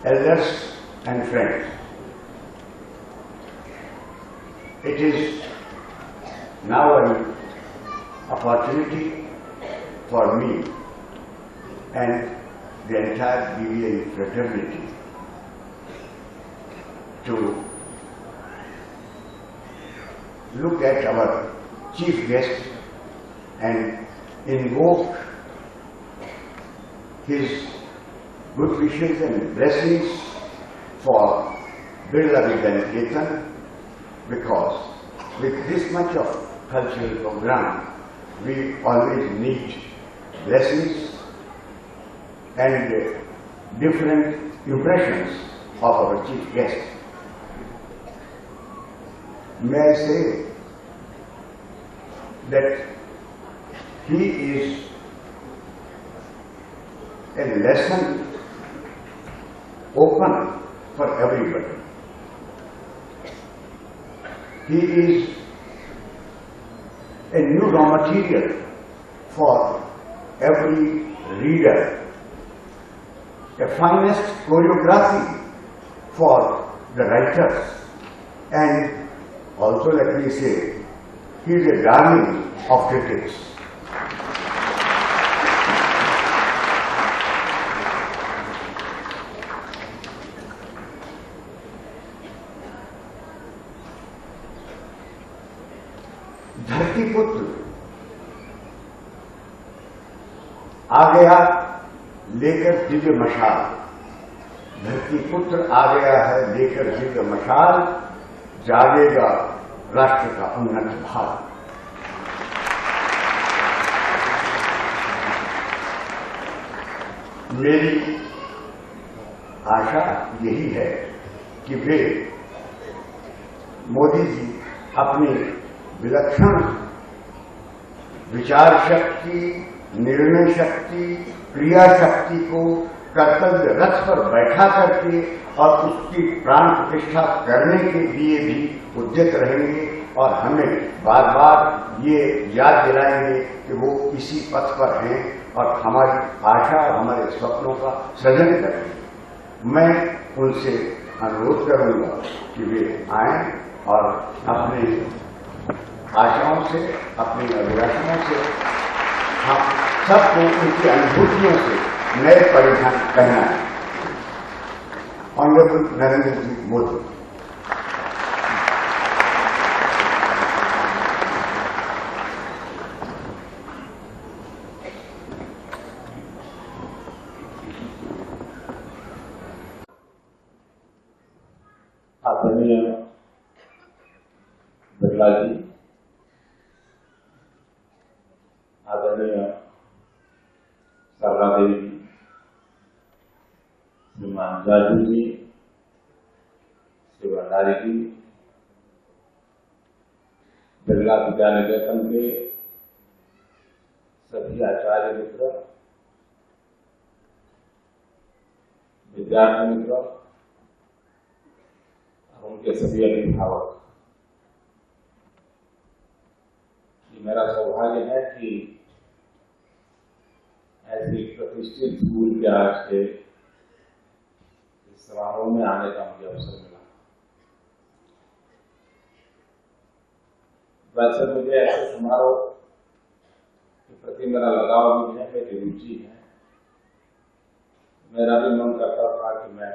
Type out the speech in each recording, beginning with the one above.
elders and friends, it is now an opportunity for me and the entire BVA fraternity to look at our chief guest and invoke his good wishes and blessings for Birla Vidyaniketan, because with this much of cultural program, we always need blessings and different impressions of our chief guest. May I say that he is a lesson open for everybody. He is a new raw material for every reader, a finest choreography for the writers, and also let me say, he is a darling of critics. धरतीपुत्र आ गया लेकर दिव्य मशाल, धरतीपुत्र आ गया है लेकर दिव्य मशाल, जागेगा राष्ट्र का उन्नत भाग। मेरी आशा यही है कि वे मोदी जी अपनी विलक्षण विचार शक्ति, निर्णय शक्ति, क्रिया शक्ति को कर्तव्य रथ पर बैठा करके और उसकी प्राण प्रतिष्ठा करने के लिए भी उद्यत रहेंगे और हमें बार बार ये याद दिलाएंगे कि वो इसी पथ पर हैं और हमारी आशा और हमारे स्वप्नों का सृजन करेंगे। मैं उनसे अनुरोध करूंगा कि वे आएं और अपने आशाओं से, अपनी अभिलाषाओं से हम सबको उनकी अनुभूतियों से नए परिधान पहनाएं। ऑनरेबल नरेंद्र जी मोदी। आदरणीय बिरला जी, आदरणीय सरला देवी जी, श्रीमान जाजू जी, श्री भंडारी जी, बिरला विद्यानिकेतन के सभी आचार्य मित्र, विद्यार्थी मित्र और उनके सभी अभिभावक, मेरा सौभाग्य है कि ऐसे प्रतिष्ठित स्कूल के आज के इस समारोह में आने का मुझे अवसर मिला। वैसे मुझे ऐसे समारोह के प्रति मेरा लगाव भी है, मेरी रुचि है। मेरा भी मन करता था कि मैं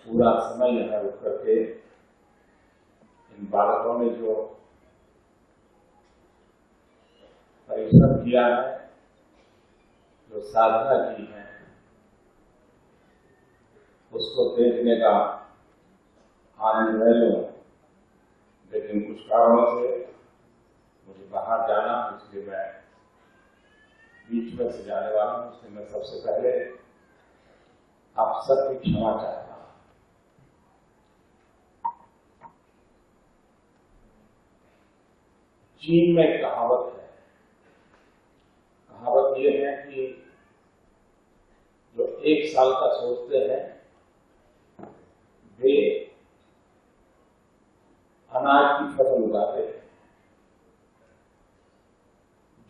पूरा समय यहाँ रुक करके इन बालकों ने जो परिश्रम किया है, जो साधना की है, उसको देखने का आनंद ले लूं। लेकिन कुछ कारणों से मुझे बाहर जाना, इसलिए मैं बीच में से जाने वाला हूं। इसलिए मैं सबसे पहले आप सबकी क्षमा चाहता हूं। चीन में एक कहावत है, कहावत यह है कि जो 1 साल का सोचते हैं वे अनाज की फसल उगाते हैं,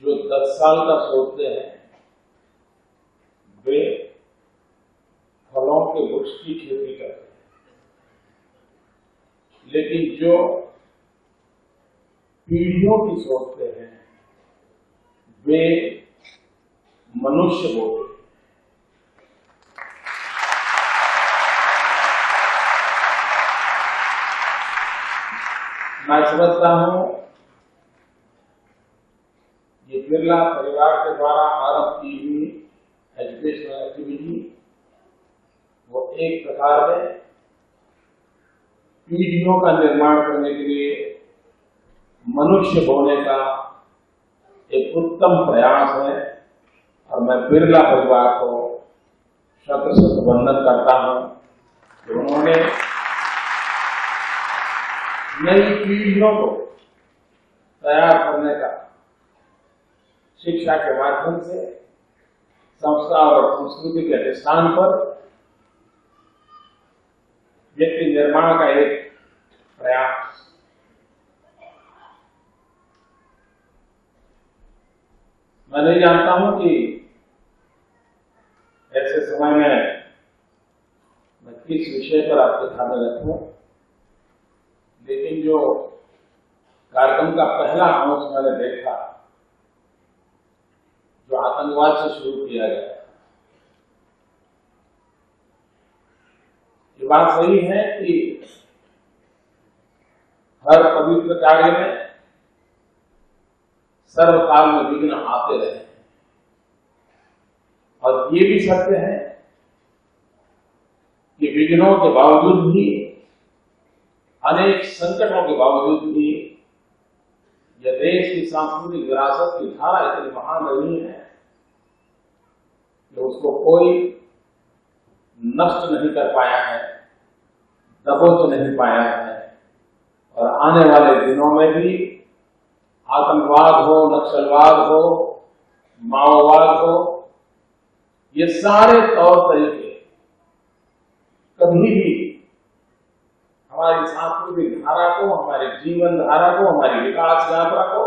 जो 10 साल का सोचते हैं वे फलों के वृक्ष की खेती करते हैं, लेकिन जो पीढ़ियों की सोचते हैं वे मनुष्य बोते हैं। मैं समझता हूं ये बिरला परिवार के द्वारा आरंभ की हुई एजुकेशनल एक्टिविटी वो एक प्रकार में पीढ़ियों का निर्माण करने के लिए मनुष्य होने का एक उत्तम प्रयास है और मैं बिरला परिवार को शत शत वंदन करता हूं कि उन्होंने नई पीढ़ियों को तैयार करने का शिक्षा के माध्यम से संस्कार और संस्कृति के अधिष्ठान पर व्यक्ति निर्माण का एक प्रयास। मैं नहीं जानता हूं कि ऐसे समय में मैं किस विषय पर आपके सामने रखूं, लेकिन जो कार्यक्रम का पहला अंश मैंने देखा जो आतंकवाद से शुरू किया गया, ये बात सही है कि हर पवित्र कार्य में सर्वकाल में विघ्न आते रहे और ये भी सत्य है कि विघ्नों के बावजूद भी, अनेक संकटों के बावजूद भी यह देश की सांस्कृतिक विरासत की धारा इतनी महान रही है कि उसको कोई नष्ट नहीं कर पाया है, दबोच नहीं पाया है और आने वाले दिनों में भी आतंकवाद हो, नक्सलवाद हो, माओवाद हो, ये सारे तौर तरीके कभी भी हमारी सांस्कृतिक धारा को, हमारी जीवन धारा को, हमारी विकास यात्रा को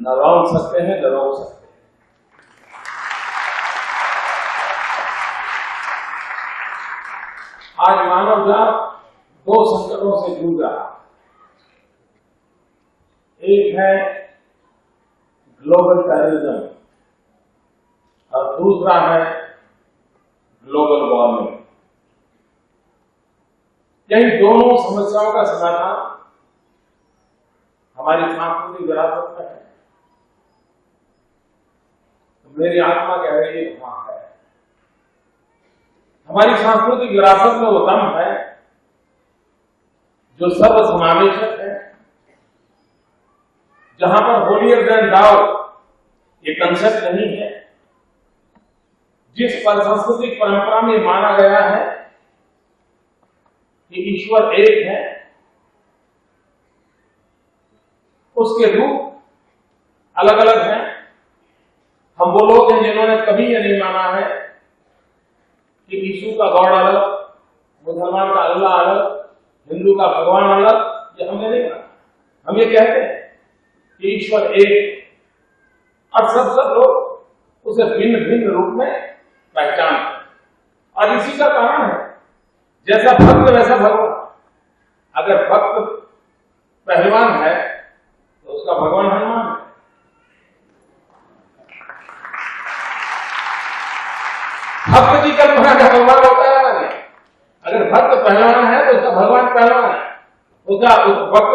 न रोक सकते हैं, न रोक सकते हैं। आज मानव जात दो संकटों से जूझ रहा है। एक है ग्लोबल टेररिज्म और दूसरा है ग्लोबल वार्मिंग। इन दोनों समस्याओं का समाधान हमारी सांस्कृतिक विरासत में है। तो मेरी आत्मा कह रही है वहां है। हमारी सांस्कृतिक विरासत में वो दम है जो सर्वसमावेशक है, जहां पर होलियर देन दाउ ये कंसेप्ट नहीं है, जिस पर सांस्कृतिक परंपरा में माना गया है कि ईश्वर एक है, उसके रूप अलग अलग हैं। हम वो लोग हैं जिन्होंने कभी ये नहीं माना है कि यीशु का गॉड अलग, मुसलमान का अल्लाह अलग, हिंदू का भगवान अलग, ये हमने नहीं माना। हम ये कहते हैं कि ईश्वर एक और सब लोग उसे भिन्न भिन्न रूप में पहचानते हैं। और इसी का कारण है जैसा भक्त वैसा भगवान। अगर भक्त पहलवान है तो उसका भगवान हनुमान है। भक्त की कल्पना का भगवान होता है ना। अगर भक्त पहलवान है तो उसका भगवान पहलवान है, उसका भक्त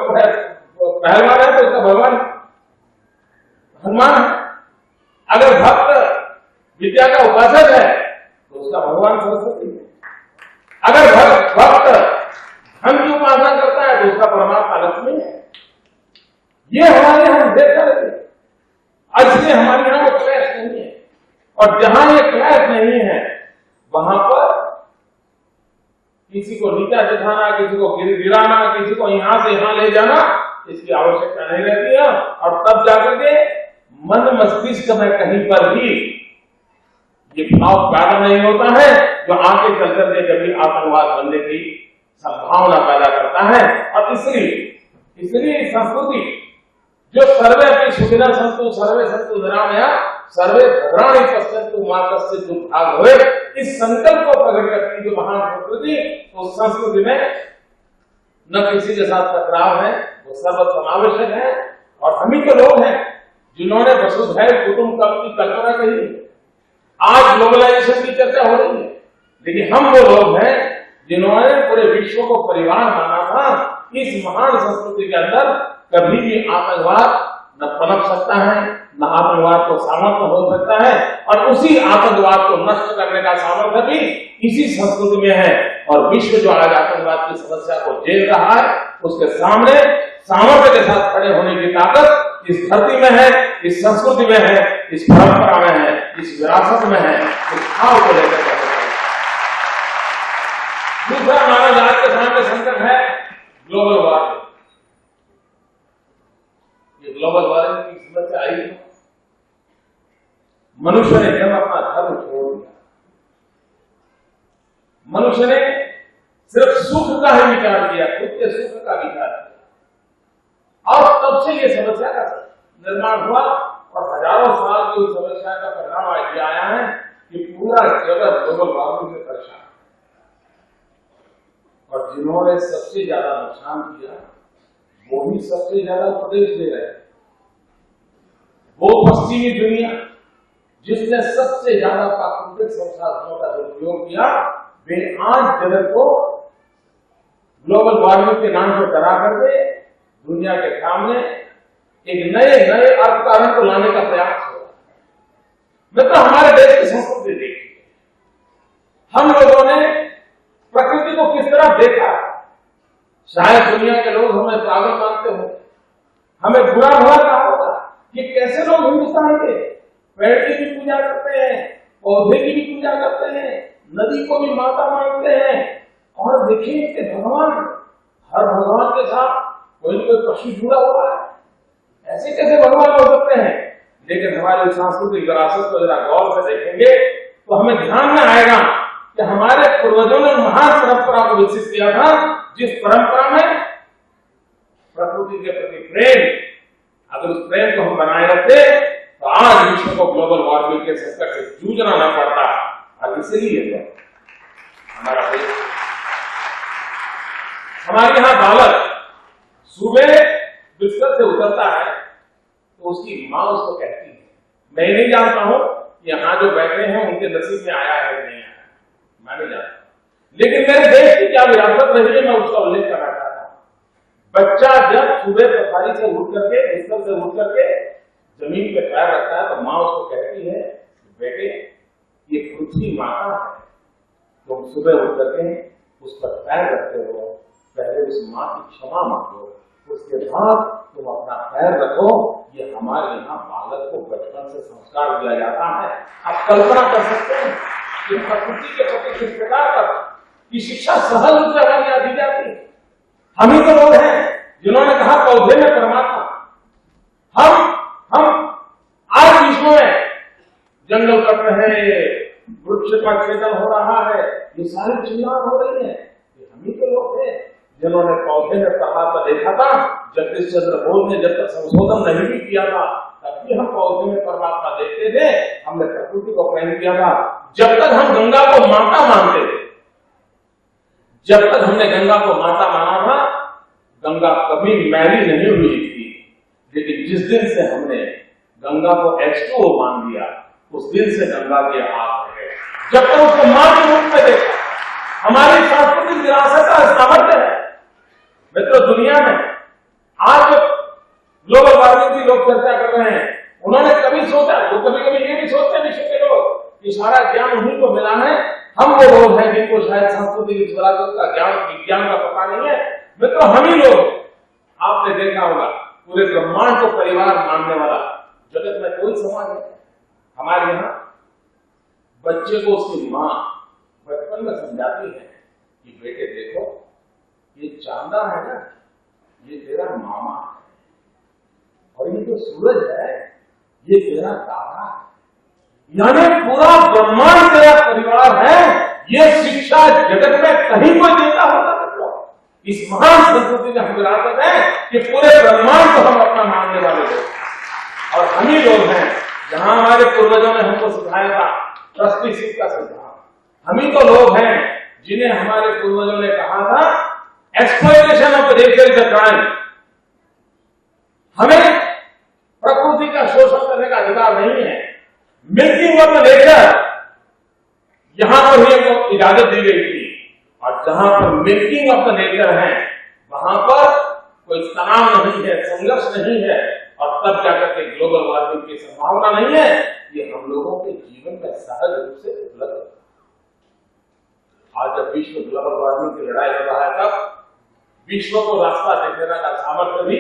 पहलवान है तो उसका भगवान हनुमान है। अगर भक्त विद्या का उपासक है तो उसका भगवान सरस्वती है। अगर भक्त धन की उपासना करता है तो उसका परमात्मा लक्ष्मी है। ये हमारे यहां देखा रहते हैं। इसलिए हमारे यहां वो क्लैश नहीं है, और जहां ये क्लैश नहीं है वहां पर किसी को नीचा दिखाना, किसी को गिराना, किसी को यहां से यहां ले जाना, इसकी आवश्यकता नहीं रहती है। और तब जाकर के मन मस्तिष्क में कहीं पर भी ये भाव पैदा नहीं होता है जो आगे चल करके कभी आतंकवाद बनने की संभावना पैदा करता है। और इसलिए संस्कृति जो सर्वे की सुविधा संतु सर्वे संतु निरामया सर्वे भद्राणि पश्यन्तु मा कश्चित् दुर्भाग् भवेत्, इस संकल्प को प्रकट करती है जो महान संस्कृति, उस संस्कृति में न किसी के साथ टकराव है, वो सर्वसमावेशक है। और हम ही तो लोग हैं जिन्होंने वसुधैव कुटुंबकम की कल्पना कही। आज ग्लोबलाइजेशन की चर्चा हो रही है, लेकिन हम वो लोग हैं जिन्होंने पूरे विश्व को परिवार माना था। इस महान संस्कृति के अंदर कभी भी आतंकवाद न पनप सकता है, न आतंकवाद को सामर्थ्य हो सकता है, और उसी आतंकवाद को नष्ट करने का सामर्थ्य भी इसी संस्कृति में है। और विश्व जो आज आतंकवाद की समस्या को झेल रहा है, उसके सामने सामर्थ्य के साथ खड़े होने की ताकत इस धरती में है, इस संस्कृति में है, इस परंपरा में है, इस विरासत में है, इस भाव को लेकर के। दूसरा मानव जाति के सामने संकट है ग्लोबल वार्मिंग। ये ग्लोबल वार्मिंग की समस्या आई है, मनुष्य ने जब अपना धर्म छोड़ दिया, मनुष्य ने सिर्फ सुख का ही विचार किया, खुद के सुख का विचार किया, और तब से ये समस्या का निर्माण हुआ। और हजारों साल की उस समस्या का परिणाम आज ये आया है कि पूरा जगत ग्लोबल वार्मिंग से परेशान है। और जिन्होंने सबसे ज्यादा नुकसान किया वो भी सबसे ज्यादा उपदेश दे रहे हैं। वो पश्चिमी दुनिया जिसने सबसे ज्यादा प्राकृतिक संसाधनों का दुरुपयोग किया, वे आज जगत को ग्लोबल वार्मिंग के नाम पर डरा करके दुनिया के सामने एक नए अर्थकारण को लाने का प्रयास हो रहा है। मतलब हमारे देश की संस्कृति देखिए, हम लोगों ने प्रकृति को किस तरह देखा। शायद दुनिया के लोग हमें पागल मानते हो, हमें बुरा भला कहा होगा कि कैसे लोग हिंदुस्तान के पेड़ की भी पूजा करते हैं, पौधे की भी पूजा करते हैं, नदी को भी माता मानते हैं। और देखिए कि भगवान, हर भगवान के साथ कोई न कोई पशु जुड़ा हुआ है, ऐसे कैसे भगवान हो सकते हैं। लेकिन हमारी सांस्कृतिक विरासत को जरा गौर से देखेंगे तो हमें ध्यान में आएगा कि हमारे पूर्वजों ने महान परंपरा को विकसित किया था, जिस परंपरा में प्रकृति के प्रति प्रेम, अगर उस प्रेम को हम बनाए रखते तो आज विश्व को ग्लोबल वार्मिंग के संकट से जूझना न पड़ता। और इसीलिए तो हमारा देश, हमारे यहाँ बालक सुबह बिस्तर से उतरता है तो उसकी माँ उसको कहती है, मैं नहीं जानता हूं यहाँ जो बैठे हैं उनके नसीब में आया है नहीं आया, मैं नहीं जानता, लेकिन मेरे देश की क्या विरासत रही है मैं उसका उल्लेख करना चाहता हूं। बच्चा जब सुबह पथारी से उठ करके, बिस्तर से उठ करके जमीन पे पैर रखता है तो माँ उसको कहती है, बेटे ये पृथ्वी माता है, तुम सुबह उठ करके उस पर पैर रखते हो, पहले उस माँ की क्षमा मांगो, उसके बाद तुम अपना पैर रखो। ये हमारे यहाँ बालक को बचपन से संस्कार दिया जाता है। आप कल्पना कर सकते हैं कि प्रकृति के प्रति किस प्रकार की शिक्षा सहज रूप से हमारे यहाँ दी जाती है। हम ही तो लोग हैं जिन्होंने कहा पौधे में परमात्मा। हम आज विश्व में जंगल कट रहे हैं, वृक्ष का छेदन हो रहा है, ये सारी चिल्लाहट हो रही है। हम ही तो लोग हैं जिन्होंने पौधे में परमात्मा देखा था। जगदीश चंद्र बोस ने जब तक संशोधन नहीं भी किया था तब भी हम पौधे में परमात्मा देखते थे, हमने प्रकृति को प्रेम किया था। जब तक हम गंगा को माता मानते थे, जब तक हमने गंगा को माता माना था, गंगा कभी मैली नहीं हुई थी। लेकिन जिस दिन से हमने गंगा को H2O मान दिया, उस दिन से गंगा के हाथ हो गए। जब तक उसको मां के रूप में देखा, हमारी सांस्कृतिक विरासत का सामर्थ्य है। मित्रों, दुनिया में आज ग्लोबल वार्मिंग की लोग चर्चा कर रहे हैं, उन्होंने कभी सोचा, वो कभी कभी ये भी सोचते हैं विश्व के लोग कि सारा ज्ञान उन्हीं को मिला है। हम वो लोग हैं जिनको शायद सांस्कृतिक विरासत का ज्ञान, विज्ञान का पता नहीं है। मित्रों, हम ही लोग, आपने देखा होगा पूरे ब्रह्मांड को परिवार मानने वाला जगत में कोई समाज नहीं। हमारे यहाँ बच्चे को उसकी माँ बचपन में समझाती है कि बेटे देखो, ये चांदा है ना, ये तेरा मामा है, और ये जो सूरज है ये तेरा दादा है। यानी पूरा ब्रह्मांड तेरा परिवार है। ये शिक्षा जगत में कहीं कोई देता होगा? इस महान संस्कृति में हम विरासत है कि पूरे ब्रह्मांड को हम अपना मानने वाले लोग, और हम ही लोग हैं जहां हमारे पूर्वजों ने हमको सिखाया था ट्रस्टीशिप का सिद्धांत, हम ही तो लोग हैं जिन्हें हमारे पूर्वजों ने कहा था exploitation of nature is a crime. हमें प्रकृति का शोषण करने का अधिकार नहीं है। मिल्किंग ऑफ द नेचर यहां पर ही हमको इजाजत दी गई थी, और जहां पर मिल्किंग ऑफ द नेचर है वहां पर कोई तनाव नहीं है, संघर्ष नहीं है, और तब जाकर के ग्लोबल वार्मिंग की संभावना नहीं है। ये हम लोगों के जीवन में सहज रूप से उपलब्ध है। आज जब विश्व ग्लोबल वार्मिंग की लड़ाई लड़ रहा है, तब विश्व को रास्ता दिखाने का सामर्थ्य भी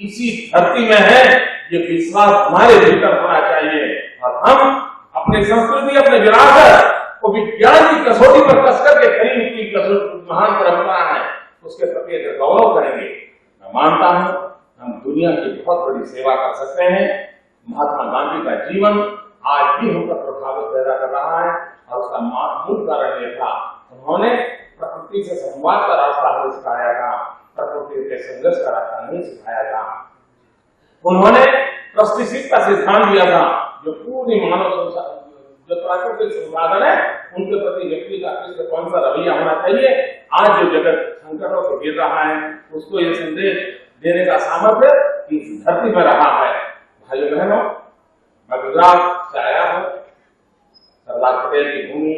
इसी धरती में है। ये विश्वास हमारे भीतर होना चाहिए, और हम अपनी संस्कृति, अपने विरासत को विज्ञान की कसौटी पर कस करके खरी की महान परंपरा है, उसके प्रति अगर गौरव करेंगे, मैं मानता हूं हम दुनिया की बहुत बड़ी सेवा कर सकते हैं। महात्मा गांधी का जीवन आज भी हम पर प्रभावित पैदा कर रहा है, और उसका मूल कारण यह था उन्होंने प्रकृति से संवाद का रास्ता हमें सिखाया था, प्रकृति के संघर्ष का रास्ता नहीं सिखाया था। उन्होंने ट्रस्टीशिप का सिद्धांत दिया था, जो पूरी मानव जो प्राकृतिक संसाधन है उनके प्रति व्यक्ति का किस कौन सा रवैया होना चाहिए। आज जो जगत संकटों से गिर रहा है, उसको ये संदेश देने का सामर्थ्य इस धरती में रहा है। भाइयों बहनों, मैं गुजरात से आया हूं, सरदार पटेल की भूमि,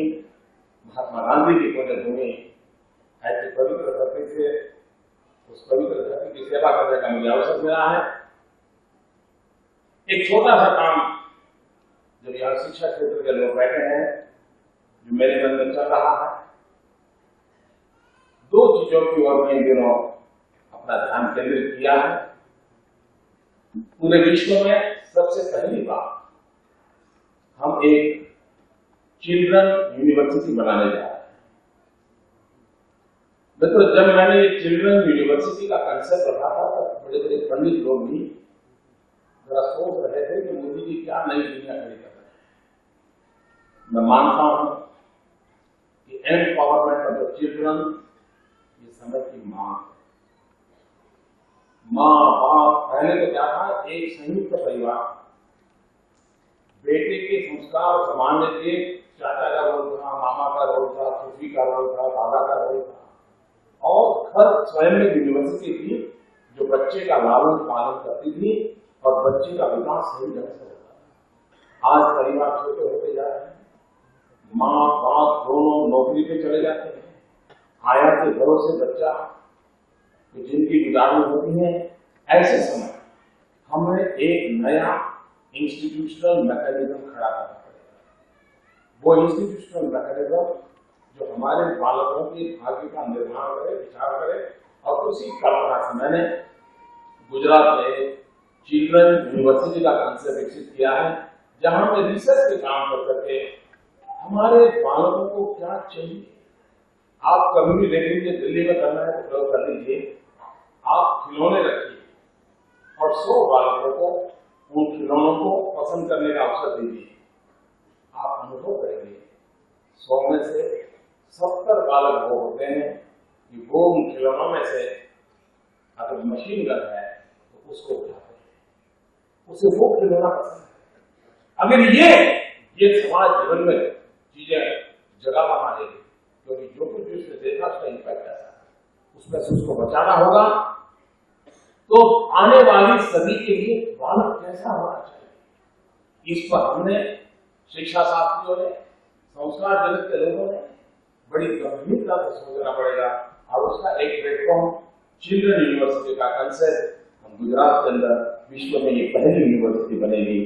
महात्मा गांधी की पुण्य भूमि, ऐसी पवित्र धरती से उस पवित्र धरती की सेवा करने का मुझे अवसर मिला है। एक छोटा सा काम जब यहाँ शिक्षा क्षेत्र के लोग बैठे हैं, जो मेरे मन में चल रहा है, दो चीजों की ओर मैं इन दिनों अपना ध्यान केंद्रित किया है। पूरे विश्व में सबसे पहली बार हम एक चिल्ड्रन यूनिवर्सिटी बनाने जा रहे हैं। मित्रों, जब मैंने ये चिल्ड्रन यूनिवर्सिटी का कंसेप्ट रखा था, तो बड़े बड़े पंडित लोग भी जरा सोच रहे थे कि मोदी जी क्या नई दुनिया खड़ी कर रहे हैं। मैं मानता हूं कि एम्पावरमेंट ऑफ द चिल्ड्रन ये समय की मांग है। माँ बाप, पहले तो क्या था, एक संयुक्त परिवार, बेटे के संस्कार संभालने के चाचा का रोल था, मामा का रोल था, फूफी का रोल था, दादा का रोल था, और घर स्वयं में यूनिवर्सिटी थी जो बच्चे का लालन पालन करती थी और बच्चे का विकास सही ढंग से होता था। आज परिवार छोटे होते जा रहे हैं, माँ बाप दोनों नौकरी पे चले जाते हैं, आया के घरों से बच्चा जिनकी गुजारनी होती है। ऐसे समय हमें एक नया इंस्टीट्यूशनल मैकेनिज्म खड़ा करना पड़ेगा। वो इंस्टीट्यूशनल मैकेनिज्म जो हमारे बालकों के भाग्य का निर्माण करे, विचार करे, और उसी कल्पना से मैंने गुजरात में चिल्ड्रन यूनिवर्सिटी का कंसेप्ट विकसित किया है, जहां मैं रिसर्च के काम कर करके हमारे बालकों को क्या चाहिए। आप कभी भी देख लीजिए, दिल्ली में करना है तो प्रयोग कर लीजिए, आप खिलौने रखिए और 100 बालकों को उन खिलौनों को पसंद करने का अवसर दीजिए। आप अनुभव करेंगे 100 में से 70 बालक वो होते हैं कि वो उन खिलौनों में से अगर मशीन गन है तो उसको उठाते हैं, उसे वो खिलौना पसंद है। अगर ये समाज जीवन में चीजें जगह बना देगी, क्योंकि जो कुछ भी उसने देखा उसका इम्पैक्ट ऐसा है, उसमें से उसको बचाना होगा। तो आने वाली सदी के लिए बालक कैसा होना चाहिए, इस पर हमने शिक्षा शास्त्रियों ने, संस्कार जगत के लोगों ने बड़ी गंभीरता से सोचना पड़ेगा। और उसका एक प्लेटफॉर्म चिल्ड्रन यूनिवर्सिटी का कंसेप्ट हम गुजरात के अंदर विश्व में ये पहली यूनिवर्सिटी बनेगी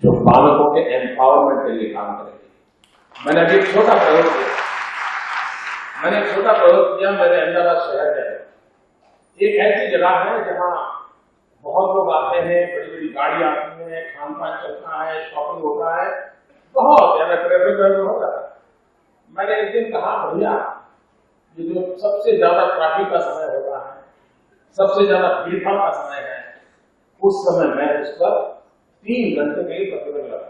जो बालकों के एम्पावरमेंट के लिए काम करेगी। मैंने अभी एक छोटा प्रयोग किया। मेरे अहमदाबाद शहर में एक ऐसी जगह है जहां बहुत लोग आते हैं, बड़ी बड़ी गाड़ी आती है, खान पान चलता है, शॉपिंग होता है, बहुत ट्रैफिक होता है। मैंने एक दिन कहा, भैया ये जो सबसे ज्यादा ट्रैफिक का समय होता है, सबसे ज्यादा भीड़ भाड़ का समय है, उस समय मैं उस पर 3 घंटे के लिए प्रतिबंध लगा।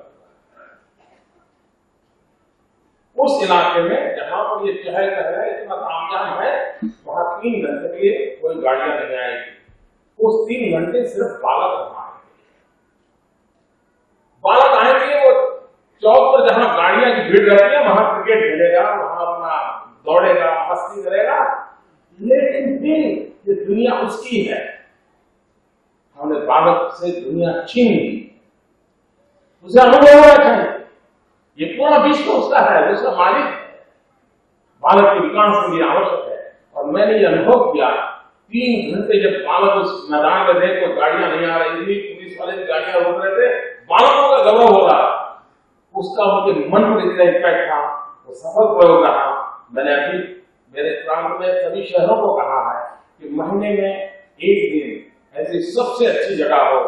उस इलाके में जहां पर ये चहल पहल है, इतना तामझाम है, वहां 3 घंटे के लिए कोई गाड़ियां नहीं आएगी। उस 3 घंटे सिर्फ बालक वहां आएंगे। बालक आएंगे चौक पर जहां गाड़ियां की भीड़ रहती है वहां क्रिकेट खेलेगा, वहां अपना दौड़ेगा, मस्ती करेगा, लेकिन फिर ये दुनिया उसकी है। हमने बालक से दुनिया छीन ली, उसे अनुभव होना चाहिए ये पूरा विश्व उसका है, उसका मालिक है, बालक के विकास के लिए आवश्यक है। और मैंने ये अनुभव किया 3 घंटे जब बालक उस मैदान में थे, कोई गाड़ियां नहीं आ रही थी, पुलिस वाले की गाड़ियां रोक रहे थे, बालकों का गौरव हो रहा, उसका मुझे मन पर इतना इम्पैक्ट था, वो सफल प्रयोग रहा। मैंने अभी मेरे प्रांत में सभी शहरों को कहा है कि महीने में 1 दिन ऐसी सबसे अच्छी जगह हो,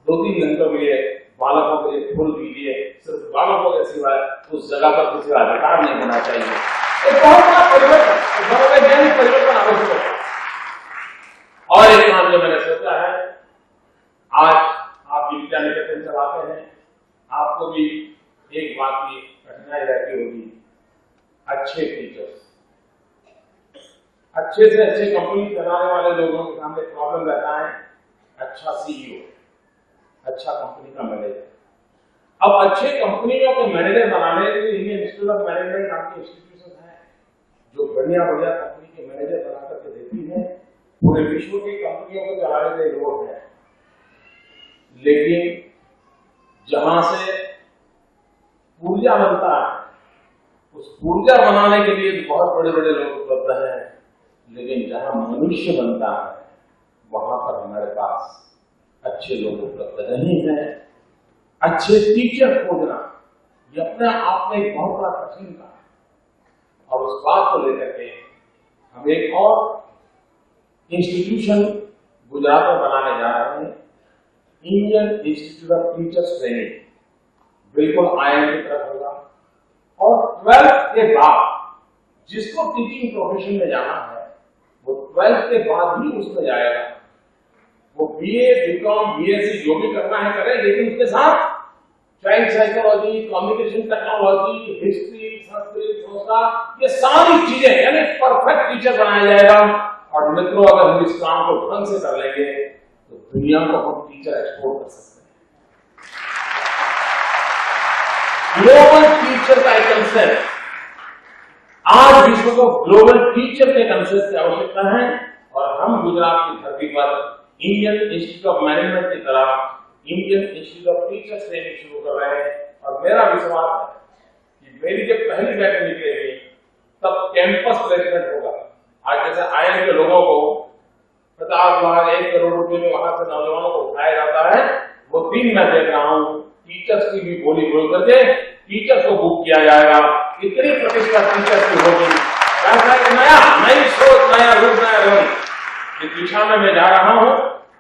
2-3 घंटों के लिए बालकों के लिए फूल दीजिए, सिर्फ बालकों के सिवाय उस जगह पर किसी का अधिकार नहीं होना चाहिए। एक बहुत बड़ा परिवर्तन, मनोवैज्ञानिक परिवर्तन आवश्यक है। और एक काम जो मैंने सोचा है, आज आप विद्या निकेतन चलाते हैं, आपको भी एक बात की कठिनाई रहती होगी, अच्छे टीचर्स, अच्छे से अच्छे कंपनी चलाने वाले लोगों के सामने प्रॉब्लम रहता है अच्छा सीईओ, अच्छा कंपनी का मैनेजर। अब अच्छे कंपनियों के मैनेजर बनाने के लिए इंडियन इंस्टीट्यूट ऑफ मैनेजमेंट नाम की इंस्टीट्यूशन है, जो बढ़िया बढ़िया कंपनी के मैनेजर बना करके देती है। पूरे विश्व की कंपनियों को चलाने के लोग हैं, लेकिन जहां से ऊर्जा बनता है, उस ऊर्जा बनाने के लिए बहुत बड़े बड़े लोग उपलब्ध हैं, लेकिन जहां मनुष्य बनता है वहां पर हमारे पास अच्छे लोग उपलब्ध नहीं है। अच्छे टीचर खोजना ये अपने आप में एक बहुत बड़ा कठिन काम है। और उस बात को लेकर के हम एक और इंस्टीट्यूशन गुजरात में बनाने जा रहे हैं, Indian institute of teachers training, बिल्कुल IIM की तरफ होगा। और 12th के बाद जिसको टीचिंग प्रोफेशन में जाना है, वो 12th के बाद ही उसमें जाएगा। वो BA, BCom, BSc जो भी करना है करे, लेकिन उसके साथ child psychology, communication technology, history, Sanskrit, संस्कार, ये सारी चीजें, यानी परफेक्ट टीचर बनाया जाएगा। और मित्रों, अगर हम इस काम को ढंग से कर लेंगे तो दुनिया को हम टीचर एक्सपोर्ट कर सकते हैं। ग्लोबल टीचर का एक कंसेप्ट, आज विश्व को ग्लोबल टीचर के कंसेप्ट की आवश्यकता है। और हम गुजरात की धरती पर इंडियन इंस्टीट्यूट ऑफ मैनेजमेंट की तरफ Indian institute of teachers training शुरू कर रहे हैं। और मेरा विश्वास है कि मेरी जब पहली बैच निकलेगी तब कैंपस प्लेसमेंट होगा। आज जैसे IIM के लोगों को 50 लाख 1 करोड़ रुपए में वहां से नौजवानों को उठाया जाता है, वो 3 मैं देख रहा हूं, टीचर्स की भी बोली बोल करके टीचर्स को बुक किया जाएगा। इतनी प्रतिष्ठा टीचर्स की होगी, ऐसा एक नई सोच, नया रूप, नया रंग, इस दिशा में मैं जा रहा हूं।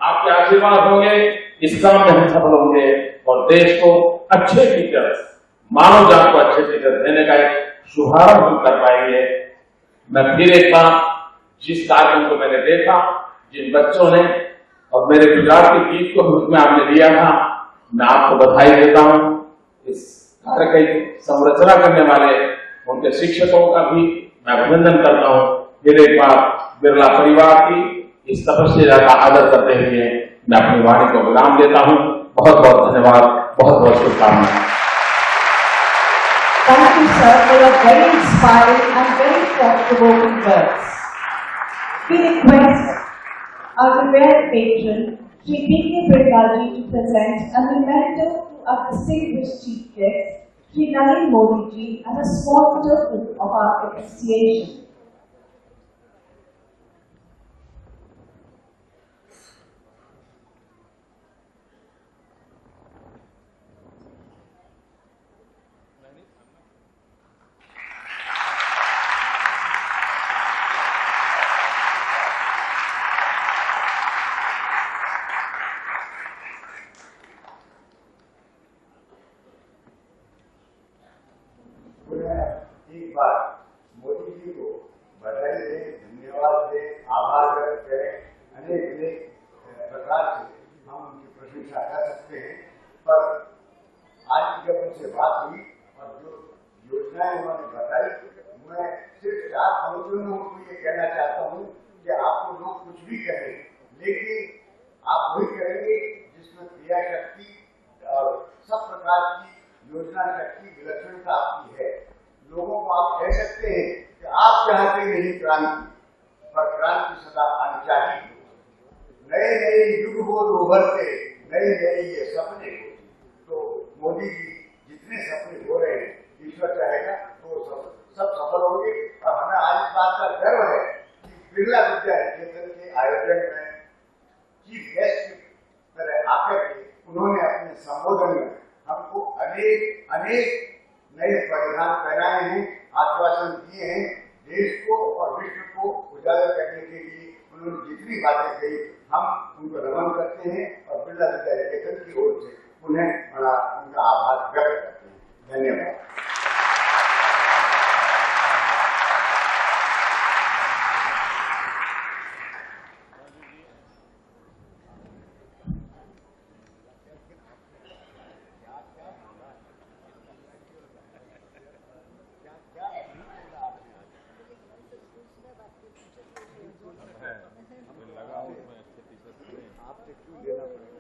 आपके आशीर्वाद होंगे, इस काम में हम सफल होंगे और देश को अच्छे टीचर्स, मानव जात को अच्छे टीचर्स देने का एक शुभारंभ हम कर पाएंगे। मैं फिर एक बार जिस कार्यक्रम को मैंने देखा, जिन बच्चों ने और मेरे गुजरात के गीत को उसमें आपने दिया था, मैं आपको बधाई देता हूं। इस कार्य की संरचना करने वाले उनके शिक्षकों का भी मैं अभिनंदन करता हूं। फिर एक बार बिरला परिवार की इस तपस्या का आदर करते हुए मैं अपनी वाणी को विराम देता हूं। बहुत बहुत धन्यवाद, बहुत बहुत शुभकामनाएं। Thank you, sir, for your very inspiring and very thought-provoking words. We request our revered patron, Sri P.K. Birlaji, to present a memento to our distinguished chief guest, Sri Nalin Modi ji, as a small token of our appreciation. एक बार मोदी जी को बधाई दे, धन्यवाद दे, आभार व्यक्त करें। अनेक अनेक प्रकार से हम उनकी प्रशंसा कर सकते हैं, पर आज जब उनसे बात हुई और जो योजनाएं उन्होंने बताई, मैं सिर्फ 4 पंक्तियों में उनको ये कहना चाहता हूँ कि आपको लोग कुछ भी कहें, लेकिन आप वही करेंगे जिसमें क्रिया शक्ति और सब प्रकार की योजना शक्ति विलक्षणता आपकी है। लोगों को आप कह सकते हैं कि आप चाहते नहीं क्रांति, पर क्रांति सदा आनी चाहिए। नए नए युग हो उभरते, नए नए ये सपने हो। तो मोदी जी जितने सपने हो रहे हैं, ईश्वर चाहेगा तो सब सफल होंगे। और हमें आज इस बात का गर्व है कि बिरला विद्या निकेतन के आयोजन में चीफ गेस्ट की तरह आकर के उन्होंने अपने संबोधन में हमको अनेक नए परिणाम पहनाए हैं, आश्वासन दिए हैं। देश को और विश्व को उजागर करने के लिए उन्होंने जितनी बातें कही, हम उनको नमन करते हैं और बिरला विद्या निकेतन की ओर से उन्हें बड़ा उनका आभार व्यक्त करते हैं। धन्यवाद। आपसे क्यों लेना पड़ेगा?